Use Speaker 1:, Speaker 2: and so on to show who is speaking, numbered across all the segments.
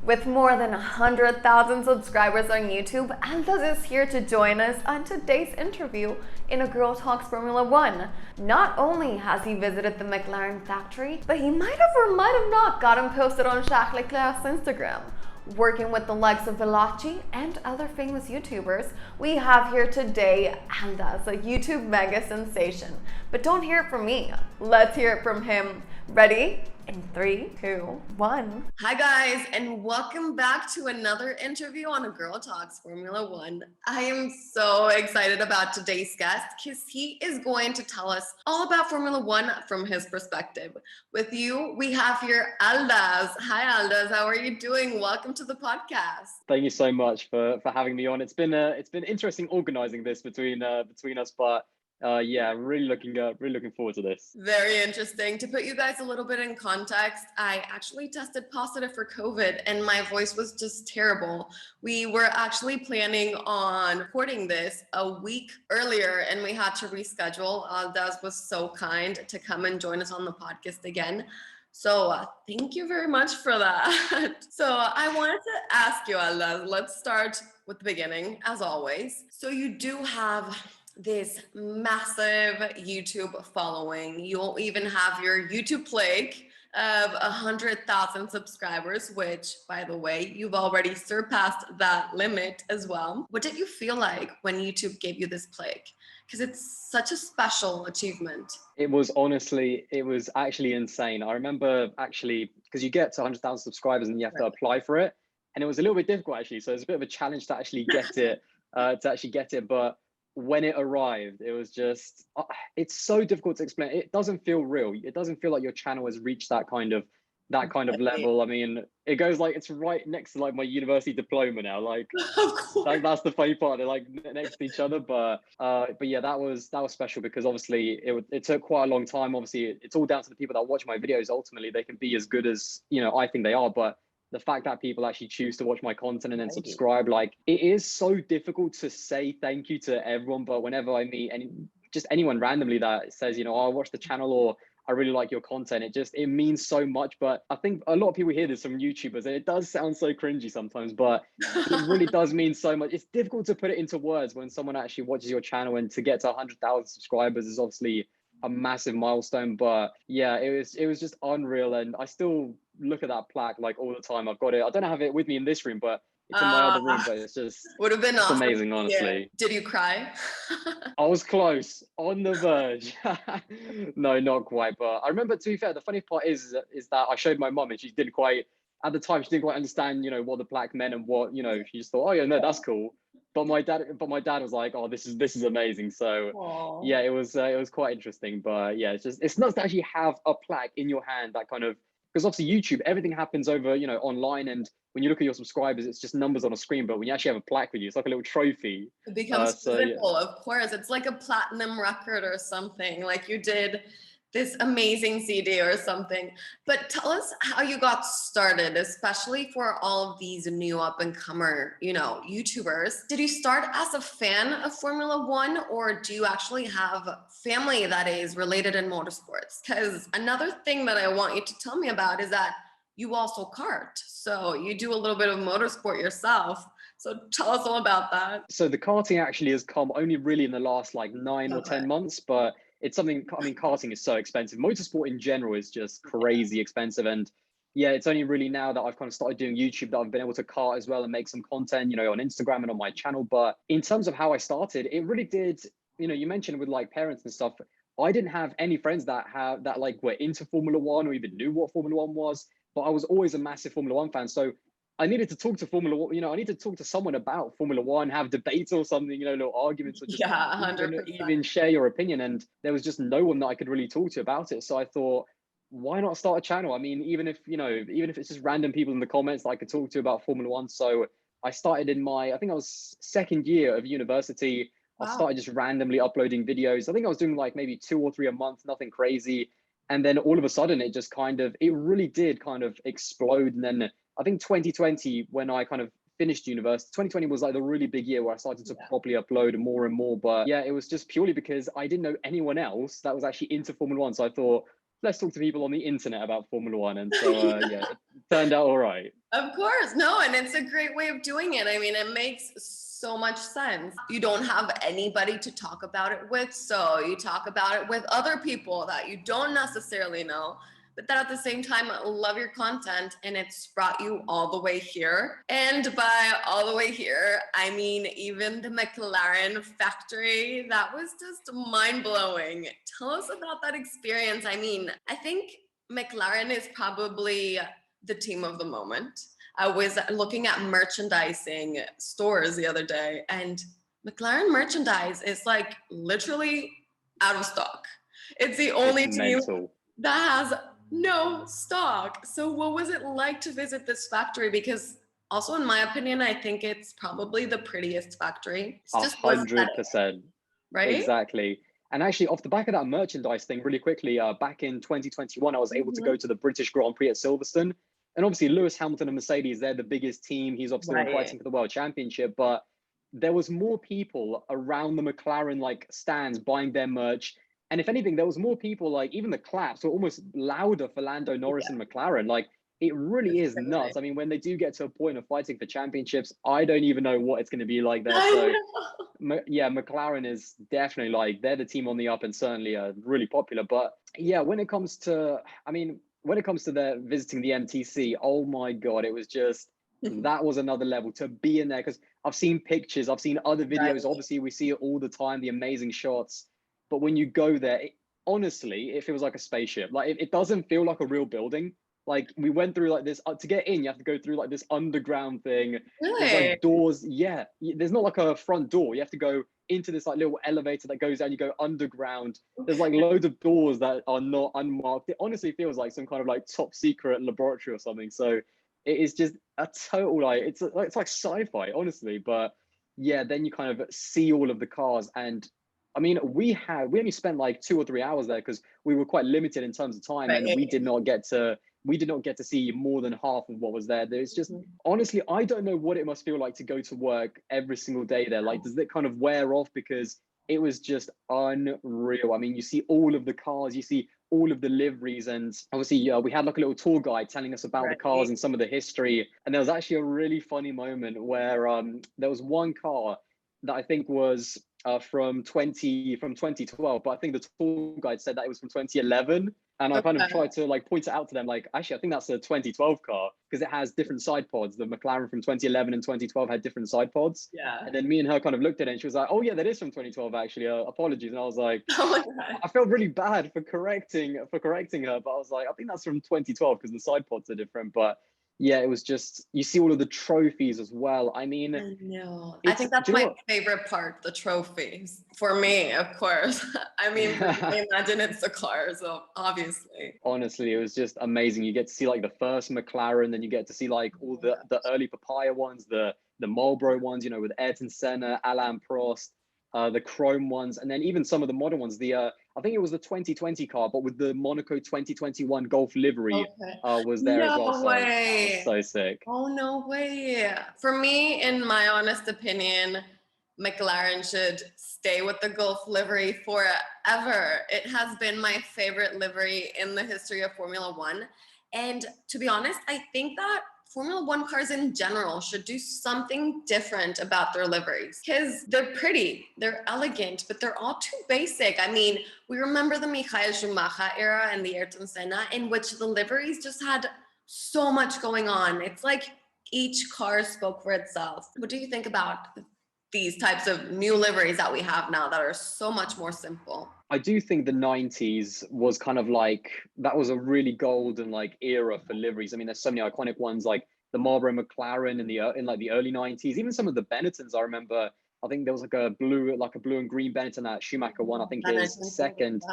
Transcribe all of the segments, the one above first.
Speaker 1: With more than 100,000 subscribers on YouTube, ALDAS is here to join us on today's interview in A Girl Talks Formula One. Not only has he visited the McLaren factory, but he might have or might have not got him posted on Jacques Leclerc's Instagram. Working with the likes of Veloci and other famous YouTubers, we have here today ALDAS, a YouTube mega sensation. But don't hear it from me, let's hear it from him. Ready? In 3, 2, 1. Hi guys, and welcome back to another interview on A Girl Talks Formula One. I am so excited about today's guest because he is going to tell us all about Formula One from his perspective. With you, we have here ALDAS. Hi ALDAS, how are you doing? Welcome to the podcast.
Speaker 2: Thank you so much for having me on. It's been interesting organizing this between us, but yeah, really looking forward to this.
Speaker 1: Very interesting. To put you guys a little bit in context, I actually tested positive for COVID and my voice was just terrible. We were actually planning on recording this a week earlier and we had to reschedule. Daz was so kind to come and join us on the podcast again. So thank you very much for that. So I wanted to ask you, Alda, let's start with the beginning, as always. So you do have this massive YouTube following. You'll even have your YouTube plaque of 100,000 subscribers, which, by the way, you've already surpassed that limit as well. What did you feel like when YouTube gave you this plaque? Because it's such a special achievement.
Speaker 2: It was actually insane. I remember actually, because you get to 100,000 subscribers and you have to apply for it. And it was a little bit difficult actually. So it's a bit of a challenge to actually get it, But when it arrived, it was just, it's so difficult to explain. It doesn't feel real. It doesn't feel like your channel has reached that kind of level. I mean, it goes like, it's right next to like my university diploma now. Like, that's the funny part. They're like next to each other. But yeah, that was special because obviously it took quite a long time. Obviously, it's all down to the people that watch my videos. Ultimately, they can be as good as, I think they are. But the fact that people actually choose to watch my content and then subscribe, like, it is so difficult to say thank you to everyone. But whenever I meet anyone randomly that says, oh, I watch the channel or I really like your content, it means so much. But I think a lot of people hear this from YouTubers and it does sound so cringy sometimes, but it really does mean so much. It's difficult to put it into words when someone actually watches your channel, and to get to 100,000 subscribers is obviously a massive milestone. But yeah, it was just unreal, and I still look at that plaque like all the time. I've got it. I don't have it with me in this room, but it's in my other room. But it's just
Speaker 1: would have been awesome.
Speaker 2: Amazing, honestly.
Speaker 1: Yeah. Did you cry?
Speaker 2: I was close, on the verge. No, not quite. But I remember, to be fair, the funny part is that I showed my mum, and she didn't quite, at the time, she didn't quite understand, what the plaque meant and what, she just thought, oh yeah, no, that's cool. But my dad was like, oh, this is amazing. So aww. Yeah, it was quite interesting. But yeah, it's nice to actually have a plaque in your hand, that kind of, because obviously YouTube, everything happens over, online, and when you look at your subscribers, it's just numbers on a screen. But when you actually have a plaque with you, it's like a little trophy.
Speaker 1: It becomes physical, yeah. Of course. It's like a platinum record or something. Like you did this amazing CD or something. But tell us how you got started, especially for all of these new up-and-comer, YouTubers. Did you start as a fan of Formula One, or do you actually have family that is related in motorsports? Because another thing that I want you to tell me about is that you also kart. So you do a little bit of motorsport yourself. So tell us all about that.
Speaker 2: So the karting actually has come only really in the last like 9 or 10 months, but it's something, I mean, karting is so expensive. Motorsport in general is just crazy expensive. And yeah, it's only really now that I've kind of started doing YouTube that I've been able to kart as well and make some content, on Instagram and on my channel. But in terms of how I started, it really did, you mentioned with like parents and stuff, I didn't have any friends that like were into Formula One or even knew what Formula One was, but I was always a massive Formula One fan. So I needed to talk to Formula One, I need to talk to someone about Formula One, have debates or something, little arguments, or just
Speaker 1: 100%.
Speaker 2: Even share your opinion. And there was just no one that I could really talk to about it. So I thought, why not start a channel? I mean, even if it's just random people in the comments that I could talk to about Formula One. So I started in I think I was second year of university. Wow. I started just randomly uploading videos. I think I was doing like maybe 2 or 3 a month, nothing crazy. And then all of a sudden it just it really did kind of explode. And then I think 2020, when I kind of finished university, 2020 was like the really big year where I started to properly upload more and more. But yeah, it was just purely because I didn't know anyone else that was actually into Formula One. So I thought, let's talk to people on the internet about Formula One. And so, yeah, it turned out all right.
Speaker 3: Of course, no, and it's a great way of doing it. I mean, it makes so much sense. You don't have anybody to talk about it with, so you talk about it with other people that you don't necessarily know, but that at the same time love your content, and it's brought you all the way here. And by all the way here, I mean even the McLaren factory. That was just mind-blowing. Tell us about that experience. I mean, I think McLaren is probably the team of the moment. I was looking at merchandising stores the other day, and McLaren merchandise is like literally out of stock. It's the only team that has no stock. So what was it like to visit this factory? Because also, in my opinion, I think it's probably the prettiest factory. It's just
Speaker 2: 100%.
Speaker 3: Right?
Speaker 2: Exactly. And actually, off the back of that merchandise thing, really quickly, back in 2021, I was able to go to the British Grand Prix at Silverstone. And obviously, Lewis Hamilton and Mercedes, they're the biggest team. He's obviously fighting for the World Championship. But there was more people around the McLaren like stands buying their merch. And if anything, there was more people, like even the claps were almost louder for Lando Norris and McLaren. Like, it really is nuts. I mean, when they do get to a point of fighting for championships, I don't even know what it's going to be like there. So, yeah, McLaren is definitely like, they're the team on the up and certainly really popular. But yeah, when it comes to, I mean, when it comes to their visiting the MTC, oh my God, it was just, that was another level to be in there. Because I've seen pictures, I've seen other videos. Obviously, we see it all the time, the amazing shots. But when you go there, honestly, it feels like a spaceship. Like, it doesn't feel like a real building. Like, we went through like this, to get in, you have to go through like this underground thing.
Speaker 3: Really?
Speaker 2: There's like doors. Yeah. There's not like a front door. You have to go into this like little elevator that goes down. You go underground. There's like loads of doors that are not unmarked. It honestly feels like some kind of like top secret laboratory or something. So it is just a total, like, it's like sci-fi, honestly. But yeah, then you kind of see all of the cars. And I mean, we only spent like 2 or 3 hours there because we were quite limited in terms of time, and we did not get to see more than half of what was there. There's just, honestly, I don't know what it must feel like to go to work every single day there. Like, does it kind of wear off? Because it was just unreal. I mean, you see all of the cars, you see all of the liveries, and obviously we had like a little tour guide telling us about the cars and some of the history. And there was actually a really funny moment where there was one car that I think was from 2012, but I think the tour guide said that it was from 2011. And I kind of tried to like point it out to them, like, actually, I think that's a 2012 car because it has different side pods. The McLaren from 2011 and 2012 had different side pods.
Speaker 3: Yeah.
Speaker 2: And then me and her kind of looked at it and she was like, oh yeah, that is from 2012 actually. Apologies. And I was like,
Speaker 3: Oh my God.
Speaker 2: I felt really bad for correcting her, but I was like, I think that's from 2012 because the side pods are different. But yeah, it was just, you see all of the trophies as well. I mean,
Speaker 3: I know. I think that's my favorite part, the trophies. For me, of course. I mean, I imagine it's the car, so obviously.
Speaker 2: Honestly, it was just amazing. You get to see like the first McLaren, then you get to see like all the early papaya ones, the Marlboro ones, you know, with Ayrton Senna, Alain Prost, the chrome ones, and then even some of the modern ones. I think it was the 2020 car, but with the Monaco 2021 Golf livery was there as well.
Speaker 3: No way.
Speaker 2: So sick.
Speaker 3: Oh, no way. For me, in my honest opinion, McLaren should stay with the Golf livery forever. It has been my favorite livery in the history of Formula One. And to be honest, I think that Formula One cars in general should do something different about their liveries because they're pretty, they're elegant, but they're all too basic. I mean, we remember the Michael Schumacher era and the Ayrton Senna, in which the liveries just had so much going on. It's like each car spoke for itself. What do you think about these types of new liveries that we have now that are so much more simple?
Speaker 2: I do think the 90s was kind of like, that was a really golden like era for liveries. I mean, there's so many iconic ones like the Marlboro McLaren in like the early 90s, even some of the Benettons. I remember, I think there was like a blue and green Benetton that Schumacher won. I think his second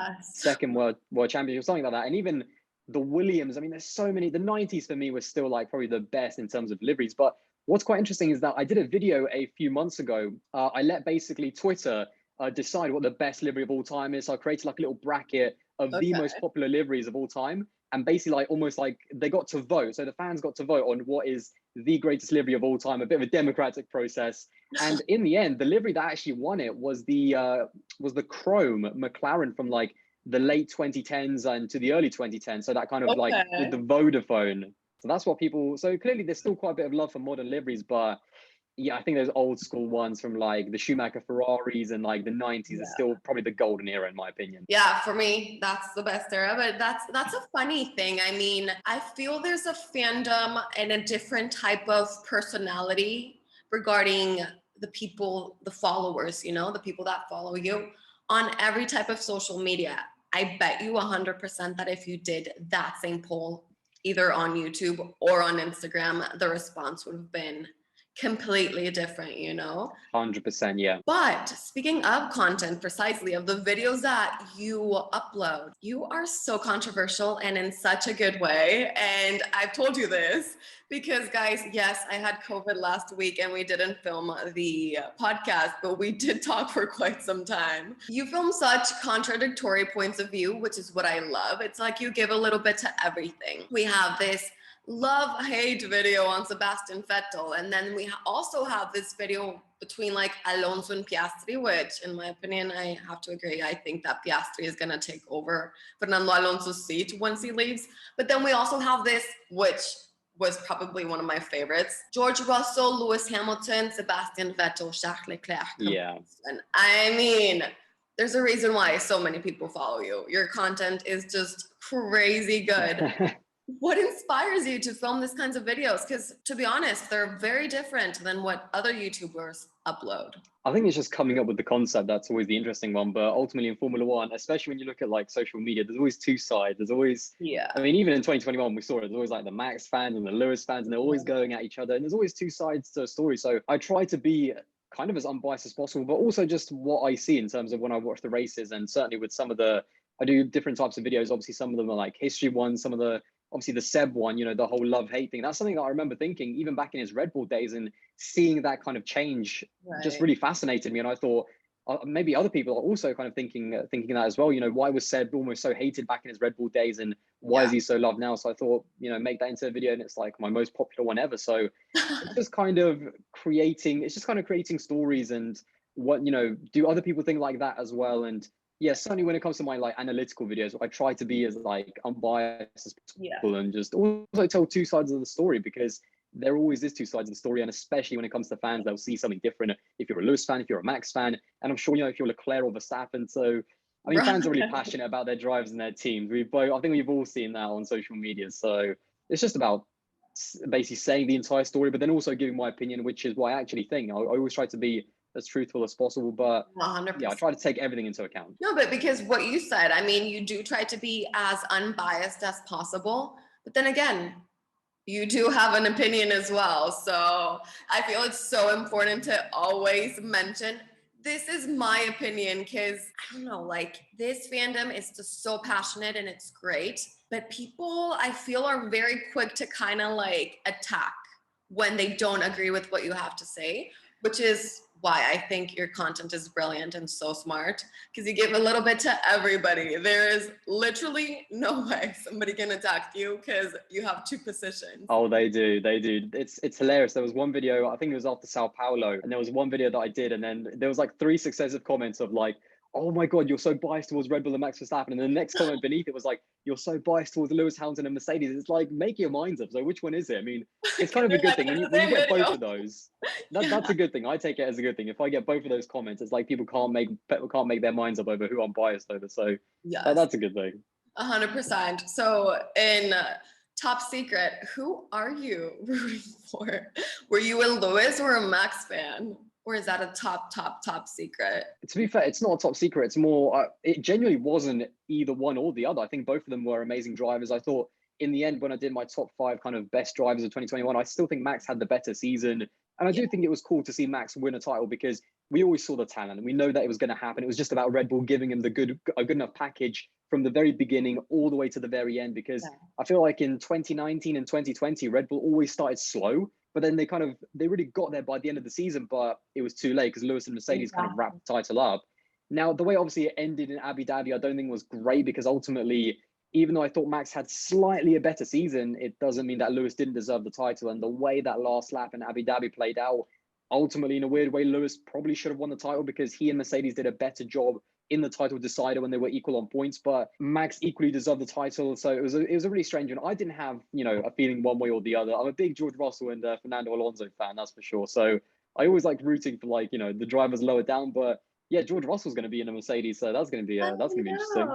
Speaker 2: world championship, something like that. And even the Williams, I mean, there's so many. The 90s for me was still like probably the best in terms of liveries. But what's quite interesting is that I did a video a few months ago. I let basically Twitter decide what the best livery of all time is. So I created like a little bracket of the most popular liveries of all time. And basically like almost like they got to vote. So the fans got to vote on what is the greatest livery of all time, a bit of a democratic process. And in the end, the livery that actually won it was the chrome McLaren from like the late 2010s and to the early 2010s. So that kind of like with the Vodafone. So that's what people, so clearly there's still quite a bit of love for modern liveries, but yeah, I think those old school ones from like the Schumacher Ferraris and like the 90s is still probably the golden era in my opinion.
Speaker 3: Yeah, for me, that's the best era. But that's a funny thing. I mean, I feel there's a fandom and a different type of personality regarding the people, the followers, you know, the people that follow you on every type of social media. I bet you 100% that if you did that same poll, either on YouTube or on Instagram, the response would have been completely different, you know?
Speaker 2: 100%, yeah.
Speaker 3: But speaking of content, precisely of the videos that you upload, you are so controversial and in such a good way. And I've told you this because, guys, yes, I had COVID last week and we didn't film the podcast, but we did talk for quite some time. You film such contradictory points of view, which is what I love. It's like you give a little bit to everything. We have this love-hate video on Sebastian Vettel, and then we also have this video between like Alonso and Piastri, which in my opinion, I have to agree, I think that Piastri is going to take over Fernando Alonso's seat once he leaves. But then we also have this, which was probably one of my favorites, George Russell, Lewis Hamilton, Sebastian Vettel, Charles Leclerc.
Speaker 2: Yeah.
Speaker 3: And I mean, there's a reason why so many people follow you. Your content is just crazy good. What inspires you to film these kinds of videos? Because to be honest, they're very different than what other YouTubers upload.
Speaker 2: I think it's just coming up with the concept. That's always the interesting one. But ultimately in Formula One, especially when you look at like social media, there's always two sides. There's always, I mean, even in 2021, we saw it. There's always like the Max fans and the Lewis fans, and they're always going at each other. And there's always two sides to a story. So I try to be kind of as unbiased as possible, but also just what I see in terms of when I watch the races. And certainly with some of the, I do different types of videos. Obviously, some of them are like history ones, some of the, obviously the Seb one, you know, the whole love-hate thing. That's something that I remember thinking even back in his Red Bull days, and seeing that kind of change just really fascinated me. And I thought maybe other people are also kind of thinking that as well. You know, why was Seb almost so hated back in his Red Bull days, and why is he so loved now? So I thought, you know, make that into a video, and it's like my most popular one ever. So it's just kind of creating stories, and what, you know, do other people think like that as well? And yeah, certainly when it comes to my like analytical videos, I try to be as like unbiased as possible, and just also tell two sides of the story, because there always is two sides of the story. And especially when it comes to fans, they'll see something different. If you're a Lewis fan, if you're a Max fan, and I'm sure, you know, if you're Leclerc or Verstappen. So, I mean, fans are really passionate about their drivers and their teams. I think we've all seen that on social media. So it's just about basically saying the entire story, but then also giving my opinion, which is what I actually think. I always try to be as truthful as possible, but 100%. Yeah, I try to take everything into account.
Speaker 3: No, but because what you said, I mean, you do try to be as unbiased as possible, but then again, you do have an opinion as well. So I feel it's so important to always mention, this is my opinion, because I don't know, like this fandom is just so passionate and it's great, but people I feel are very quick to kind of like attack when they don't agree with what you have to say, which is why I think your content is brilliant and so smart, because you give a little bit to everybody. There is literally no way somebody can attack you because you have two positions.
Speaker 2: Oh, they do. It's hilarious. There was one video, I think it was after Sao Paulo, and there was one video that I did, and then there was like 3 successive comments of like, oh my God, you're so biased towards Red Bull and Max Verstappen. And the next comment beneath it was like, you're so biased towards Lewis Hamilton and Mercedes. It's like, make your minds up. So which one is it? I mean, it's kind of a good thing when you get both of those. That's a good thing. I take it as a good thing. If I get both of those comments, it's like people can't make their minds up over who I'm biased over. So that's a good thing.
Speaker 3: 100%. So in Top Secret, who are you rooting for? Were you a Lewis or a Max fan? Or is that a top secret?
Speaker 2: To be fair, it's not a top secret. It's more, it genuinely wasn't either one or the other. I think both of them were amazing drivers. I thought in the end, when I did my top 5 kind of best drivers of 2021, I still think Max had the better season. And I do think it was cool to see Max win a title, because we always saw the talent and we know that it was going to happen. It was just about Red Bull giving him a good enough package from the very beginning all the way to the very end. Because I feel like in 2019 and 2020, Red Bull always started slow, but then they really got there by the end of the season, but it was too late because Lewis and Mercedes kind of wrapped the title up. Now, the way obviously it ended in Abu Dhabi, I don't think was great, because ultimately, even though I thought Max had slightly a better season, it doesn't mean that Lewis didn't deserve the title. And the way that last lap in Abu Dhabi played out, ultimately, in a weird way, Lewis probably should have won the title, because he and Mercedes did a better job in the title decider when they were equal on points, but Max equally deserved the title. So it was a really strange one. I didn't have, a feeling one way or the other. I'm a big George Russell and Fernando Alonso fan, that's for sure. So I always like rooting for the drivers lower down, but yeah, George Russell's going to be in a Mercedes, so that's going to be interesting.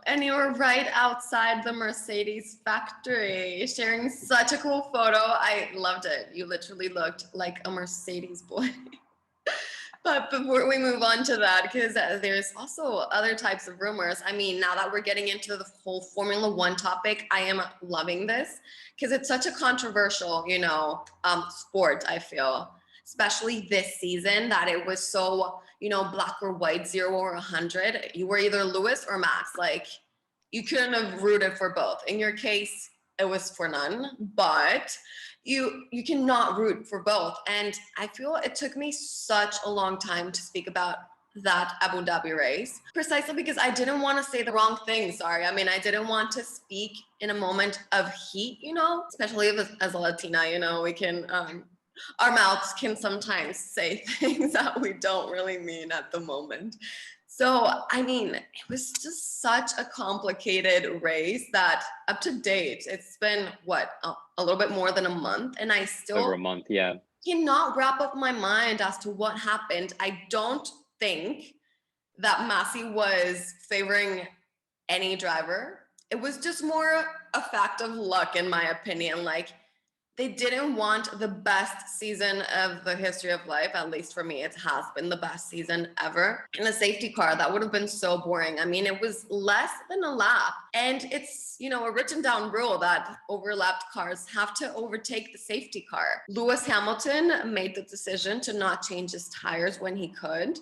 Speaker 3: And you were right outside the Mercedes factory, sharing such a cool photo. I loved it. You literally looked like a Mercedes boy. But before we move on to that, because there's also other types of rumors. I mean, now that we're getting into the whole Formula One topic, I am loving this because it's such a controversial, sport, I feel, especially this season, that it was so, black or white, 0 or 100. You were either Lewis or Max. Like, you couldn't have rooted for both. In your case, it was for none, but you cannot root for both. And I feel it took me such a long time to speak about that Abu Dhabi race, precisely because I didn't want to say the wrong thing. Sorry. I mean, I didn't want to speak in a moment of heat, especially as a Latina, we can, our mouths can sometimes say things that we don't really mean at the moment. So, I mean, it was just such a complicated race that up to date, it's been a little bit more than a month. And I still
Speaker 2: over a month, yeah,
Speaker 3: cannot wrap up my mind as to what happened. I don't think that Massey was favoring any driver. It was just more a fact of luck, in my opinion. Like, they didn't want the best season of the history of life. At least for me, it has been the best season ever. In a safety car, that would have been so boring. I mean, it was less than a lap. And it's, a written down rule that overlapped cars have to overtake the safety car. Lewis Hamilton made the decision to not change his tires when he could,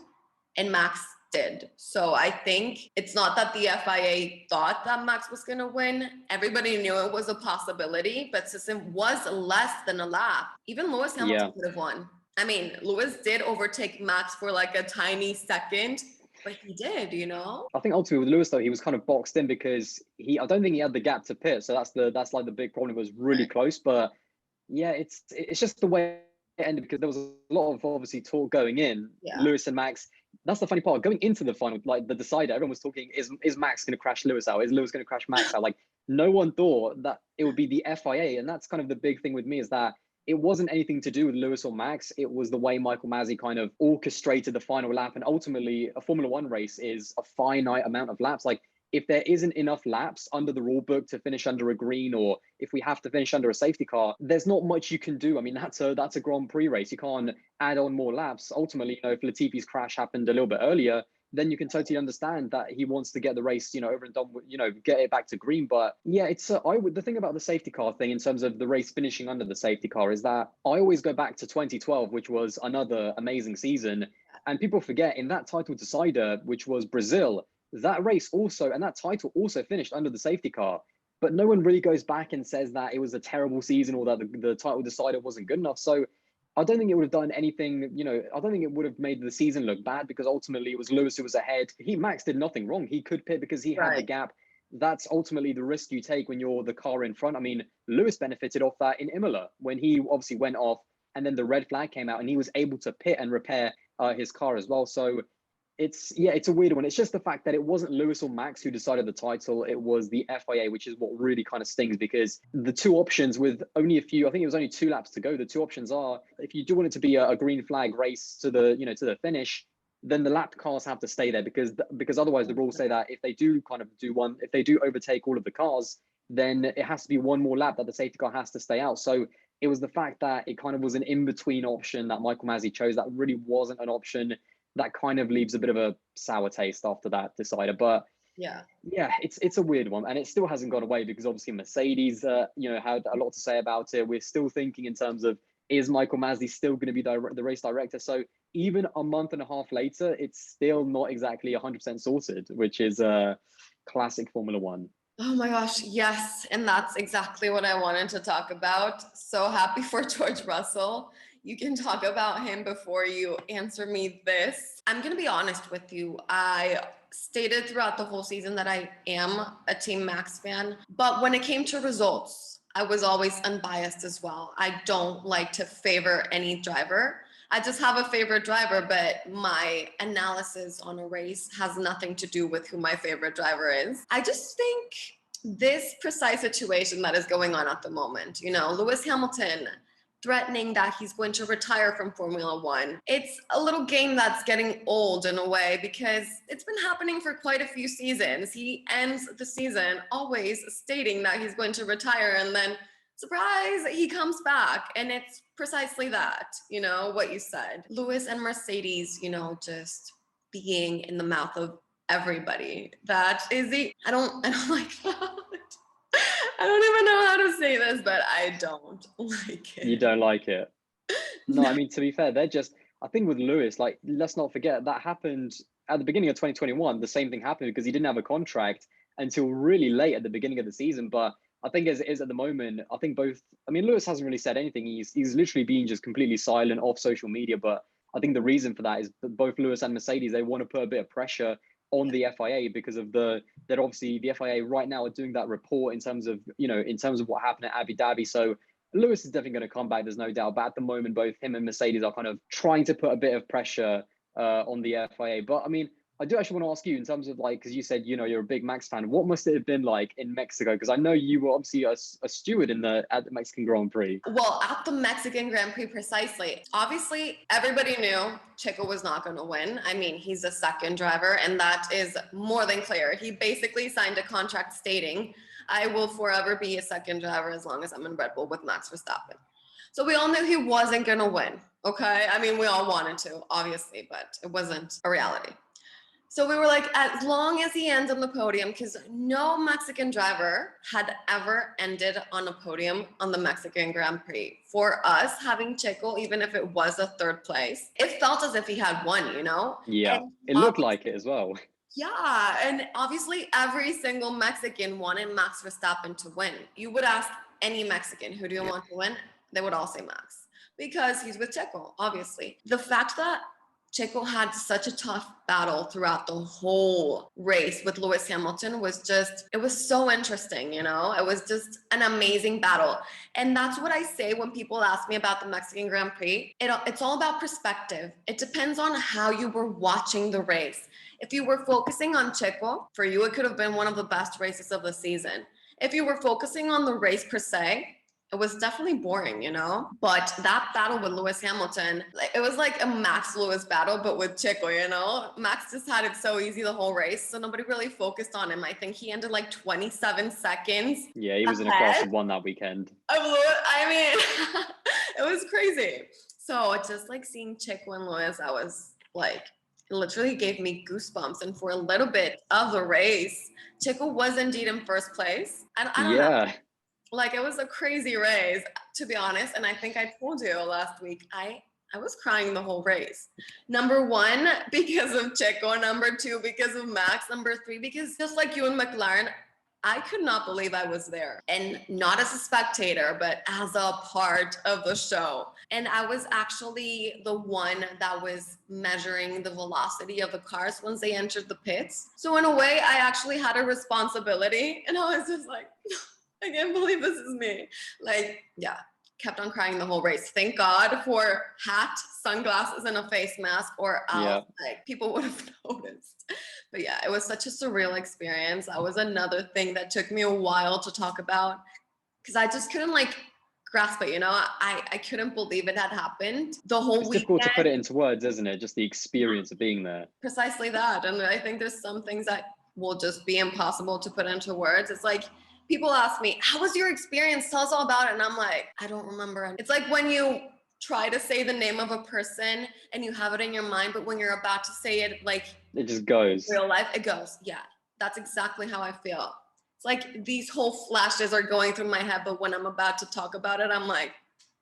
Speaker 3: and Max did. So I think it's not that the FIA thought that Max was going to win. Everybody knew it was a possibility, but since it was less than a lap, even Lewis Hamilton could have won. I mean, Lewis did overtake Max for like a tiny second, but he did, I
Speaker 2: think ultimately with Lewis though, he was kind of boxed in because I don't think he had the gap to pit. So that's like the big problem. It was really close, but yeah, it's just the way it ended because there was a lot of obviously talk going in. Yeah. Lewis and Max. That's the funny part. Going into the final, like the decider, everyone was talking, is Max going to crash Lewis out? Is Lewis going to crash Max out? Like, no one thought that it would be the FIA. And that's kind of the big thing with me, is that it wasn't anything to do with Lewis or Max. It was the way Michael Masi kind of orchestrated the final lap. And ultimately, a Formula One race is a finite amount of laps. Like, if there isn't enough laps under the rule book to finish under a green, or if we have to finish under a safety car, there's not much you can do. I mean, that's a Grand Prix race. You can't add on more laps. Ultimately, if Latifi's crash happened a little bit earlier, then you can totally understand that he wants to get the race, over and done with, get it back to green. But yeah, the thing about the safety car thing in terms of the race finishing under the safety car is that I always go back to 2012, which was another amazing season. And people forget, in that title decider, which was Brazil, that race also, and that title also finished under the safety car. But no one really goes back and says that it was a terrible season or that the title decider wasn't good enough. So I don't think it would have done anything, I don't think it would have made the season look bad, because ultimately it was Lewis who was ahead. Max did nothing wrong. He could pit because he had the gap. That's ultimately the risk you take when you're the car in front. I mean, Lewis benefited off that in Imola when he obviously went off and then the red flag came out and he was able to pit and repair his car as well. So it's a weird one. It's just the fact that it wasn't Lewis or Max who decided the title. It was the FIA, which is what really kind of stings, because the two options with only I think it was only 2 laps to go. The two options are, if you do want it to be a green flag race to the, to the finish, then the lap cars have to stay there because otherwise the rules say that if they do if they do overtake all of the cars, then it has to be one more lap that the safety car has to stay out. So it was the fact that it kind of was an in-between option that Michael Masi chose that really wasn't an option. That kind of leaves a bit of a sour taste after that decider. But yeah, it's a weird one, and it still hasn't gone away because obviously Mercedes, had a lot to say about it. We're still thinking in terms of, is Michael Masi still going to be the race director? So even a month and a half later, it's still not exactly 100% sorted, which is classic Formula One.
Speaker 3: Oh my gosh, yes, and that's exactly what I wanted to talk about. So happy for George Russell. You can talk about him before you answer me this. I'm going to be honest with you. I stated throughout the whole season that I am a Team Max fan. But when it came to results, I was always unbiased as well. I don't like to favor any driver. I just have a favorite driver, but my analysis on a race has nothing to do with who my favorite driver is. I just think this precise situation that is going on at the moment, you know, Lewis Hamilton threatening that he's going to retire from Formula One. It's a little game that's getting old in a way because it's been happening for quite a few seasons. He ends the season always stating that he's going to retire, and then surprise, he comes back. And it's precisely that, you know, what you said. Lewis and Mercedes, you know, just being in the mouth of everybody. That is I don't like that. I don't even know how to say this, but I don't like it.
Speaker 2: You don't like it? No, I mean, to be fair, I think with Lewis, like, let's not forget that happened at the beginning of 2021. The same thing happened because he didn't have a contract until really late at the beginning of the season. But I think as it is at the moment, I think Lewis hasn't really said anything. He's literally been just completely silent off social media. But I think the reason for that is that both Lewis and Mercedes, they want to put a bit of pressure on the FIA because of that obviously the FIA right now are doing that report in terms of what happened at Abu Dhabi. So Lewis is definitely going to come back, there's no doubt. But at the moment, both him and Mercedes are kind of trying to put a bit of pressure on the FIA. But I mean, I do actually want to ask you in terms of, like, because you said, you know, you're a big Max fan. What must it have been like in Mexico? Because I know you were obviously a steward at the Mexican Grand Prix.
Speaker 3: Well, at the Mexican Grand Prix, precisely. Obviously, everybody knew Checo was not going to win. I mean, he's a second driver, and that is more than clear. He basically signed a contract stating, I will forever be a second driver as long as I'm in Red Bull with Max Verstappen. So we all knew he wasn't going to win, okay? I mean, we all wanted to, obviously, but it wasn't a reality. So we were like, as long as he ends on the podium, because no Mexican driver had ever ended on a podium on the Mexican Grand Prix. For us, having Checo, even if it was a third place, it felt as if he had won, you know?
Speaker 2: Yeah, it looked like it as well.
Speaker 3: Yeah, and obviously every single Mexican wanted Max Verstappen to win. You would ask any Mexican, who do you want to win? They would all say Max, because he's with Checo, obviously. The fact that Checo had such a tough battle throughout the whole race with Lewis Hamilton it was so interesting, you know? It was just an amazing battle. And that's what I say when people ask me about the Mexican Grand Prix. It's all about perspective. It depends on how you were watching the race. If you were focusing on Checo, for you, it could have been one of the best races of the season. If you were focusing on the race per se, it was definitely boring, you know? But that battle with Lewis Hamilton, it was like a Max Lewis battle, but with Checo, you know? Max just had it so easy the whole race, so nobody really focused on him. I think he ended like 27 seconds.
Speaker 2: Yeah, he was in a class of one that weekend.
Speaker 3: I mean, it was crazy. So just like seeing Checo and Lewis, I was like, it literally gave me goosebumps. And for a little bit of the race, Checo was indeed in first place. And I don't know. Like, it was a crazy race, to be honest. And I think I told you last week, I was crying the whole race. Number one, because of Checo. Number two, because of Max. Number three, because just like you and McLaren, I could not believe I was there. And not as a spectator, but as a part of the show. And I was actually the one that was measuring the velocity of the cars once they entered the pits. So in a way, I actually had a responsibility. And I was just like, I can't believe this is me. Like, yeah, kept on crying the whole race. Thank God for hat, sunglasses, and a face mask, or else like people would have noticed. But yeah, it was such a surreal experience. That was another thing that took me a while to talk about because I just couldn't like grasp it, you know? I couldn't believe it had happened. The whole weekend. It's
Speaker 2: difficult to put it into words, isn't it? Just the experience of being there.
Speaker 3: Precisely that. And I think there's some things that will just be impossible to put into words. It's like, people ask me, how was your experience? Tell us all about it. And I'm like, I don't remember. It's like when you try to say the name of a person and you have it in your mind, but when you're about to say it, like
Speaker 2: it just goes.
Speaker 3: Real life, it goes. Yeah, that's exactly how I feel. It's like these whole flashes are going through my head, but when I'm about to talk about it, I'm like,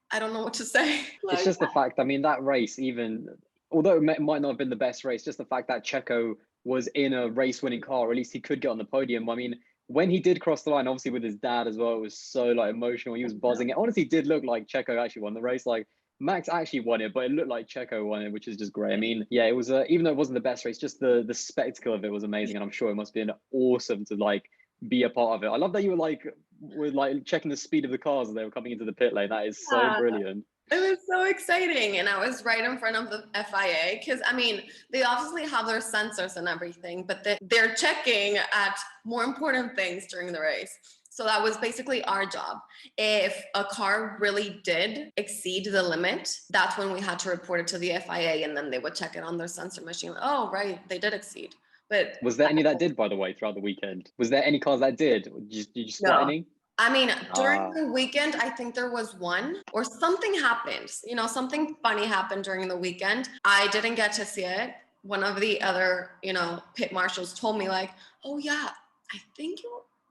Speaker 3: I don't know what to say. Like,
Speaker 2: it's just the fact, I mean, that race, even although it might not have been the best race, just the fact that Checo was in a race-winning car, or at least he could get on the podium. I mean, when he did cross the line, obviously with his dad as well, it was so like emotional. He was buzzing. It honestly did look like Checo actually won the race. Like Max actually won it, but it looked like Checo won it, which is just great. I mean, yeah, it was even though it wasn't the best race, just the spectacle of it was amazing, and I'm sure it must have been awesome to like be a part of it. I love that you were like checking the speed of the cars as they were coming into the pit lane. That is so brilliant.
Speaker 3: It was so exciting. And I was right in front of the FIA because, I mean, they obviously have their sensors and everything, but they're checking at more important things during the race. So that was basically our job. If a car really did exceed the limit, that's when we had to report it to the FIA, and then they would check it on their sensor machine. Oh, right, they did exceed. But
Speaker 2: Was there any that did, by the way, throughout the weekend? Was there any cars that did? Did you spot
Speaker 3: no.
Speaker 2: any?
Speaker 3: I mean, during the weekend, I think there was one or something happened. You know, something funny happened during the weekend. I didn't get to see it. One of the other, you know, pit marshals told me like, oh yeah, I think it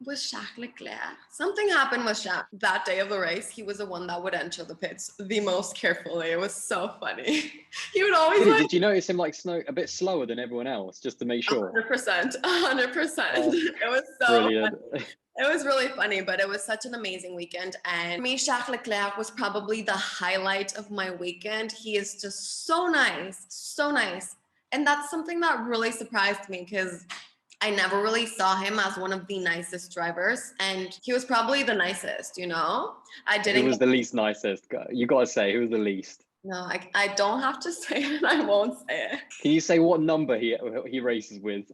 Speaker 3: was Charles Leclerc. Something happened with Charles that day of the race. He was the one that would enter the pits the most carefully. It was so funny. He would always
Speaker 2: Did you notice him like a bit slower than everyone else, just to make sure?
Speaker 3: 100%. It was so
Speaker 2: brilliant.
Speaker 3: funny. It was really funny, but it was such an amazing weekend. And for me, Charles Leclerc was probably the highlight of my weekend. He is just so nice, so nice. And that's something that really surprised me because I never really saw him as one of the nicest drivers. And he was probably the nicest, you know? I didn't.
Speaker 2: Who was the least nicest? You got to say, who was the least?
Speaker 3: No, I don't have to say it. I won't say it.
Speaker 2: Can you say what number he races with?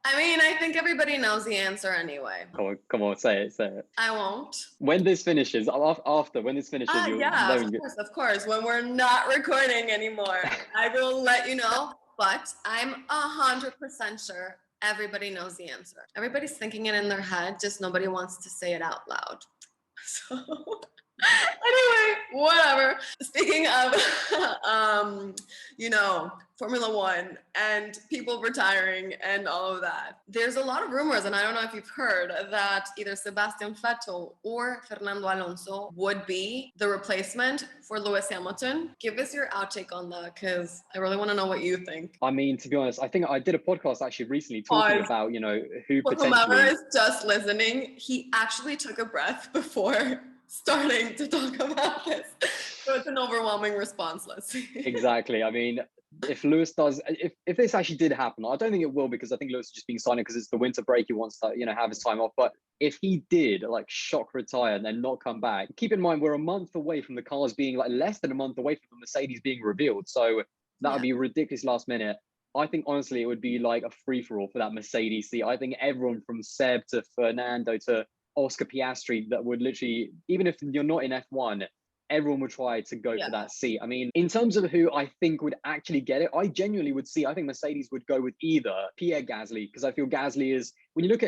Speaker 3: I mean, I think everybody knows the answer anyway.
Speaker 2: Come on, say it.
Speaker 3: I won't.
Speaker 2: When this finishes, when this finishes,
Speaker 3: yeah, of course. When we're not recording anymore, I will let you know. But I'm 100% sure everybody knows the answer. Everybody's thinking it in their head, just nobody wants to say it out loud. So anyway, whatever. Speaking of, you know, Formula One and people retiring and all of that, there's a lot of rumors, and I don't know if you've heard, that either Sebastian Vettel or Fernando Alonso would be the replacement for Lewis Hamilton. Give us your outtake on that, because I really want to know what you think.
Speaker 2: I mean, to be honest, I think I did a podcast actually recently talking about, you know, who potentially...
Speaker 3: Whoever is just listening, he actually took a breath before starting to talk about this. So it's an overwhelming response, let's see.
Speaker 2: Exactly. I mean, if Lewis does, if this actually did happen, I don't think it will, because I think Lewis is just being signed because it's the winter break. He wants to, you know, have his time off. But if he did like shock retire and then not come back, keep in mind, we're a month away from the cars being like less than a month away from the Mercedes being revealed. So that would be ridiculous last minute. I think honestly, it would be like a free for all for that Mercedes seat. I think everyone from Seb to Fernando to Oscar Piastri that would literally, even if you're not in F1, everyone would try to go for that seat. I mean, in terms of who I think would actually get it, I genuinely would see, I think Mercedes would go with either Pierre Gasly, because I feel Gasly is, when you look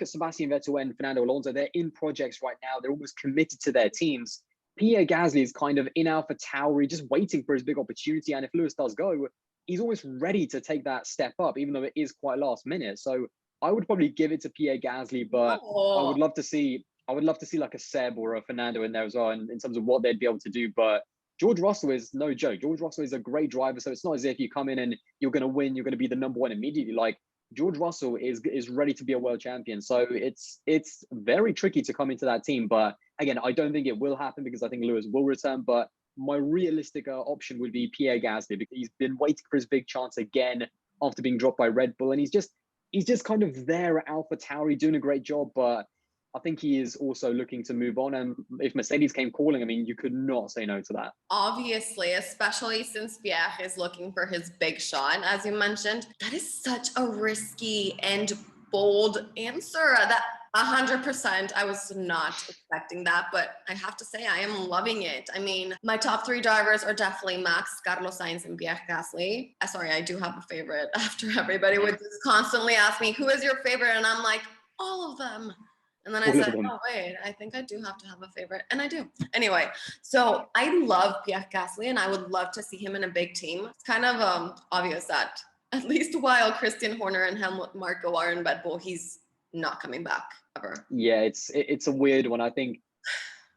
Speaker 2: at Sebastian Vettel and Fernando Alonso, they're in projects right now. They're almost committed to their teams. Pierre Gasly is kind of in AlphaTauri, just waiting for his big opportunity. And if Lewis does go, he's almost ready to take that step up, even though it is quite last minute. So I would probably give it to Pierre Gasly, but I would love to see like a Seb or a Fernando in there as well, in terms of what they'd be able to do. But George Russell is no joke. George Russell is a great driver. So it's not as if you come in and you're going to win, you're going to be the number one immediately. Like, George Russell is ready to be a world champion. So it's very tricky to come into that team. But again, I don't think it will happen, because I think Lewis will return. But my realistic option would be Pierre Gasly, because he's been waiting for his big chance again after being dropped by Red Bull. And he's just kind of there at AlphaTauri doing a great job. But I think he is also looking to move on. And if Mercedes came calling, I mean, you could not say no to that.
Speaker 3: Obviously, especially since Pierre is looking for his big shot, as you mentioned. That is such a risky and bold answer. That 100%, I was not expecting that, but I have to say I am loving it. I mean, my top three drivers are definitely Max, Carlos Sainz, and Pierre Gasly. Sorry, I do have a favorite. After everybody would just constantly ask me, who is your favorite? And I'm like, all of them. And then I said, oh, wait, I think I do have to have a favorite. And I do. Anyway, so I love Pierre Gasly, and I would love to see him in a big team. It's kind of obvious that at least while Christian Horner and Helmut Marko are in Red Bull, he's not coming back ever.
Speaker 2: Yeah, it's a weird one. I think,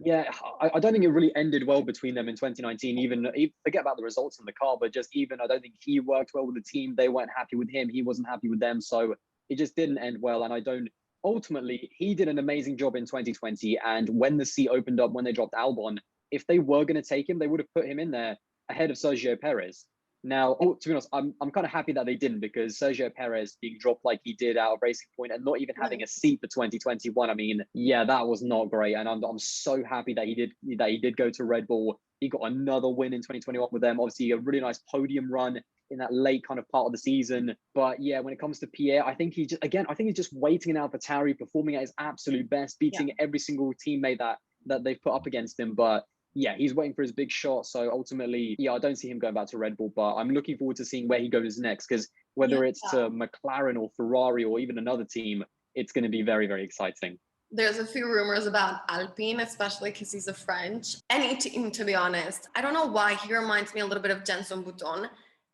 Speaker 2: I don't think it really ended well between them in 2019. Even forget about the results in the car, but just even, I don't think he worked well with the team. They weren't happy with him. He wasn't happy with them. So it just didn't end well. And ultimately, he did an amazing job in 2020. And when the seat opened up, when they dropped Albon, if they were going to take him, they would have put him in there ahead of Sergio Perez. Now, oh, to be honest, I'm kind of happy that they didn't, because Sergio Perez being dropped like he did out of Racing Point and not even having a seat for 2021. I mean, yeah, that was not great, and I'm so happy that he did go to Red Bull. He got another win in 2021 with them. Obviously, a really nice podium run in that late kind of part of the season. But yeah, when it comes to Pierre, I think he's just waiting in AlphaTauri, performing at his absolute best, beating every single teammate that they've put up against him. But yeah, he's waiting for his big shot. So ultimately, yeah, I don't see him going back to Red Bull, but I'm looking forward to seeing where he goes next, because whether it's to McLaren or Ferrari or even another team, it's going to be very, very exciting.
Speaker 3: There's a few rumors about Alpine, especially because he's a French. Any team, to be honest. I don't know why he reminds me a little bit of Jenson Button.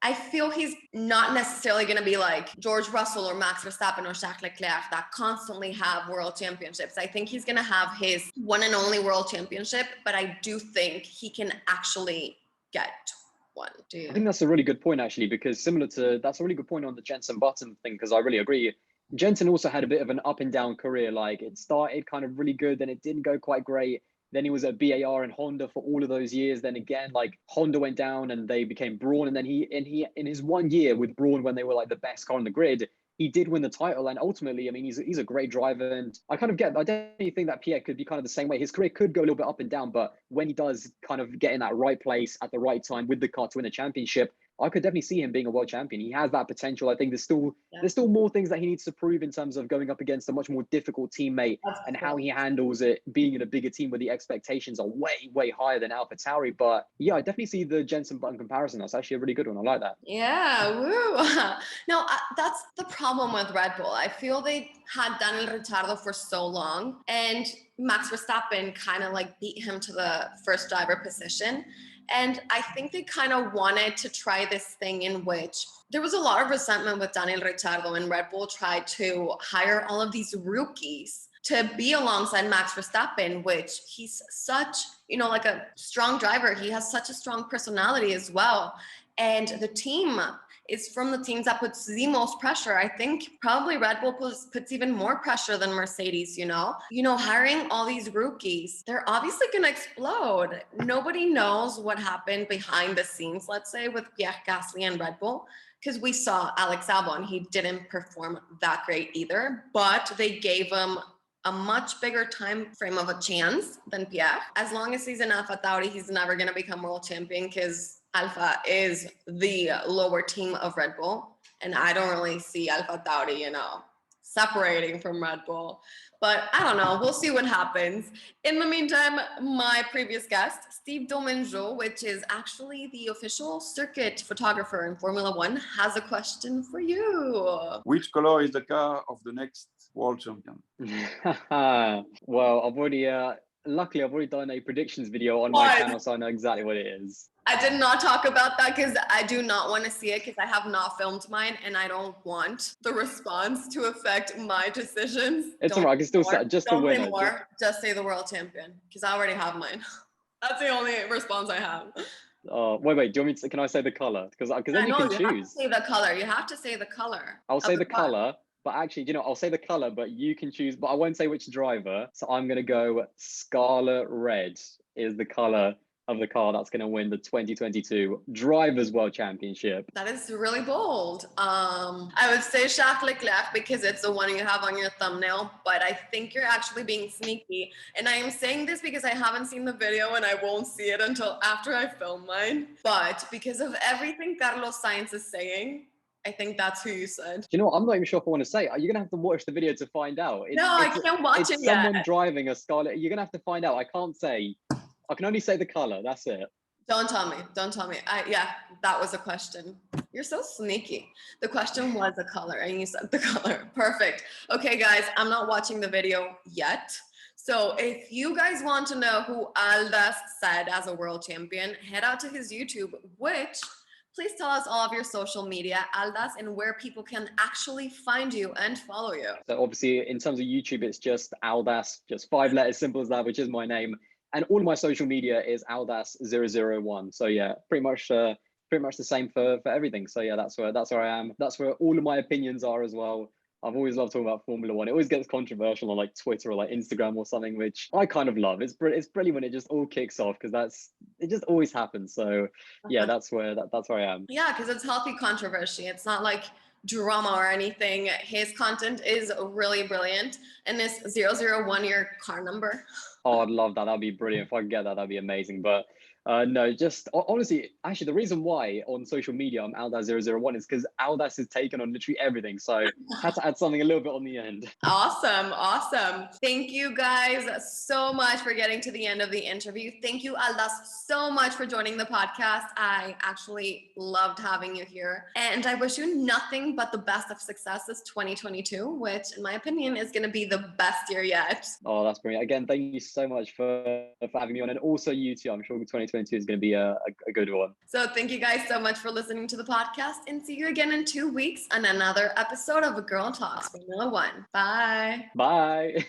Speaker 3: I feel he's not necessarily going to be like George Russell or Max Verstappen or Charles Leclerc that constantly have world championships. I think he's going to have his one and only world championship, but I do think he can actually get one.
Speaker 2: I think that's a really good point, actually, because that's a really good point on the Jenson Button thing, because I really agree. Jenson also had a bit of an up and down career. Like, it started kind of really good, then it didn't go quite great. Then he was at BAR and Honda for all of those years. Then again, like, Honda went down and they became Brawn. And then he in his 1 year with Brawn, when they were like the best car on the grid, he did win the title. And ultimately, I mean, he's a great driver. And I definitely think that Pierre could be kind of the same way. His career could go a little bit up and down, but when he does kind of get in that right place at the right time with the car to win a championship, I could definitely see him being a world champion. He has that potential. I think there's still more things that he needs to prove in terms of going up against a much more difficult teammate and how he handles it, being in a bigger team where the expectations are way, way higher than AlphaTauri. But yeah, I definitely see the Jenson Button comparison. That's actually a really good one. I like that.
Speaker 3: Yeah, woo. No, that's the problem with Red Bull. I feel they had Daniel Ricciardo for so long, and Max Verstappen kind of like beat him to the first driver position. And I think they kind of wanted to try this thing in which there was a lot of resentment with Daniel Ricciardo, and Red Bull tried to hire all of these rookies to be alongside Max Verstappen, which he's such, like a strong driver. He has such a strong personality as well. And the team is from the teams that puts the most pressure. I think probably Red Bull puts even more pressure than Mercedes, hiring all these rookies, they're obviously going to explode. Nobody knows what happened behind the scenes, let's say, with Pierre Gasly and Red Bull, because we saw Alex Albon. He didn't perform that great either, but they gave him a much bigger time frame of a chance than Pierre. As long as he's in AlphaTauri, he's never going to become world champion, because Alpha is the lower team of Red Bull, and I don't really see AlphaTauri, separating from Red Bull. But I don't know. We'll see what happens. In the meantime, my previous guest, Steve Domenjo, which is actually the official circuit photographer in Formula One, has a question for you.
Speaker 4: Which color is the car of the next world champion?
Speaker 2: Well, luckily I've already done a predictions video on my channel, so I know exactly what it is.
Speaker 3: I did not talk about that because I do not want to see it, because I have not filmed mine and I don't want the response to affect my decisions.
Speaker 2: It's all right. I can still say just the winner.
Speaker 3: Just say the world champion, because I already have mine. That's the only response I have.
Speaker 2: Wait. Do you want me to? Can I say the color? Because then you can choose.
Speaker 3: You have to say the color. You have to say the color.
Speaker 2: I'll say the color. But actually, I'll say the color, but you can choose. But I won't say which driver. So I'm going to go scarlet red is the color of the car that's going to win the 2022 Drivers' World Championship.
Speaker 3: That is really bold. I would say Charles Leclerc, because it's the one you have on your thumbnail, but I think you're actually being sneaky. And I am saying this because I haven't seen the video and I won't see it until after I film mine. But because of everything Carlos Sainz is saying, I think that's who you said.
Speaker 2: Do you know what? I'm not even sure if I want to say. You're going to have to watch the video to find out.
Speaker 3: I can't watch it yet.
Speaker 2: Someone driving a Scarlet. You're going to have to find out. I can't say. I can only say the color. That's it.
Speaker 3: Don't tell me. Yeah, that was a question. You're so sneaky. The question was the color and you said the color. Perfect. Okay, guys, I'm not watching the video yet. So if you guys want to know who ALDAS said as a world champion, head out to his YouTube, which... please tell us all of your social media, ALDAS, and where people can actually find you and follow you.
Speaker 2: So obviously, in terms of YouTube, it's just ALDAS, just 5 letters, simple as that, which is my name. And all of my social media is ALDAS001. So yeah, pretty much the same for everything. So yeah, that's where I am. That's where all of my opinions are as well. I've always loved talking about Formula One. It always gets controversial on like Twitter or like Instagram or something, which I kind of love. It's brilliant when it just all kicks off because it just always happens. So yeah, that's where I am.
Speaker 3: Yeah, because it's healthy controversy. It's not like drama or anything. His content is really brilliant. And this 001 year car number.
Speaker 2: Oh, I'd love that. That'd be brilliant. If I could get that, that'd be amazing. But no, just honestly, actually, the reason why on social media I'm ALDAS001 is because ALDAS is taken on literally everything. So I had to add something a little bit on the end.
Speaker 3: Awesome. Thank you guys so much for getting to the end of the interview. Thank you, ALDAS, so much for joining the podcast. I actually loved having you here. And I wish you nothing but the best of success this 2022, which in my opinion is going to be the best year yet.
Speaker 2: Oh, that's brilliant. Again, thank you so much for having me on. And also you too. I'm sure 2022 is going to be a good one.
Speaker 3: So thank you guys so much for listening to the podcast, and see you again in 2 weeks on another episode of A Girl Talks Formula One. Bye.
Speaker 2: Bye.